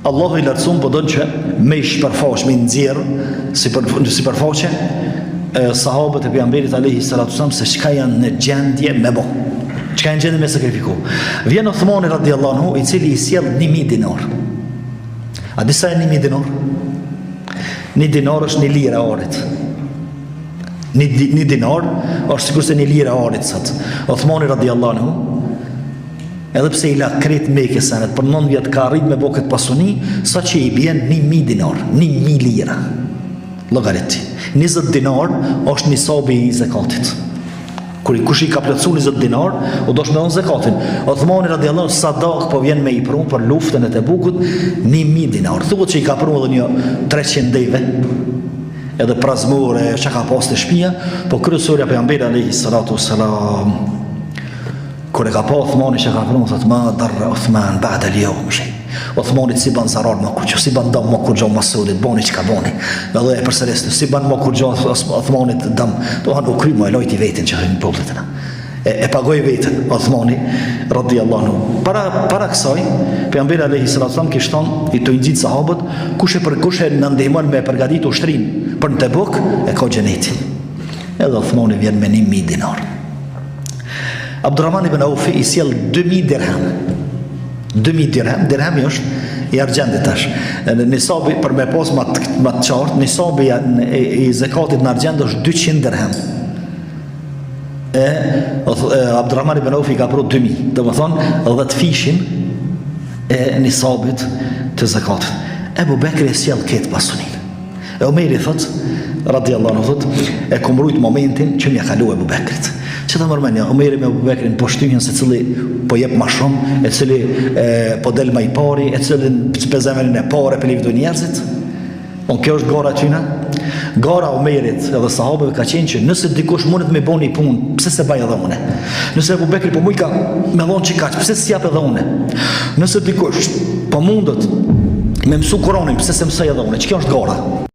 Allahu i lartësuar po don që me shpërfaqe, me nxjerr sipërfaqe sahabët e pejgamberit alayhi salatu wasallam se çka janë në gjendje me bë. Çka janë në gjendje me sakrifiku. Vjen Uthmani radhiyallahu anhu i cili i sjell 1000 dinar. A di sa janë 1000 dinar? 1 dinar është 1 lirë orit. 1 dinar është sikur se 1 lirë orit sot. Uthmani radhiyallahu anhu edhe pse i la kret Mekës anet për 9 vjet ka arrit me bokët pasuni, sa që i bjen 1000 dinar, 1000 lira. Llogariti. 20 dinar është nisabi i zakatit. Kur kush i ka plotsu 20 dinar, u dosh me dhon zakatin. Uthmani radhiyallahu sadak po vjen me i prum për luftën e Tebukut 1000 dinar. Thuhet që i ka prum edhe një 300 deve. Edhe prazmore çka ka pas të shtëpia, po kryesorja pejgamberi alayhi salatu wassalam kur e ka pa Uthmani që ka prum thotë ma darra Uthman ba'da al-yawm shay. Uthmanit si ban zarar më kur si ban dëm më kur gjo Masudit bani çka bani. Edhe e përsërisë si ban më kur gjo Uthmanit dëm, do han u kry më lojti veten që në popullet e pagoi veten Uthmani radhiyallahu anhu. Para kësaj pejgamberi alayhi salatu wasallam kishton i të nxit sahabët kush e na ndihmon me përgatit ushtrin për në Tebuk e ka xhenetin. Edhe Uthmani vjen me 1000 dinar. Abdurrahman ibn Auf i sjell 2000 dirham. 2000 dirham, dirhami është i argjendit tash. Nisabi për me pas më të qartë, nisabi i zakatit në argjend është 200 dirham. Abdurrahman ibn Auf i ka pru 2000, domethënë 10 fishin e nisabit të zakatit. Ebu Bekri e sjell këtë pasunin. Omeri thot, radhiyallahu anhu thot, e kom rujt momentin që m'ja kalu Ebu Bekrit. Që të mërmenja, Omeri me Ebu Bekrin po shtyhen se cili po jep ma shumë, e cili po del ma i pari, e cili për zemërin e pare për livdu njerëzit. Kjo është gara tyna. Gara Omerit edhe sahabëve ka qenë që nëse dikush mundet me boni punë, pse se baj edhe une? Nëse Ebu Bekri po mujka me dhonë që kaq, pse se jap edhe une? Nëse dikush po mundet me mësu Kuranin, pse se mësoj edhe une? Që kjo është gara.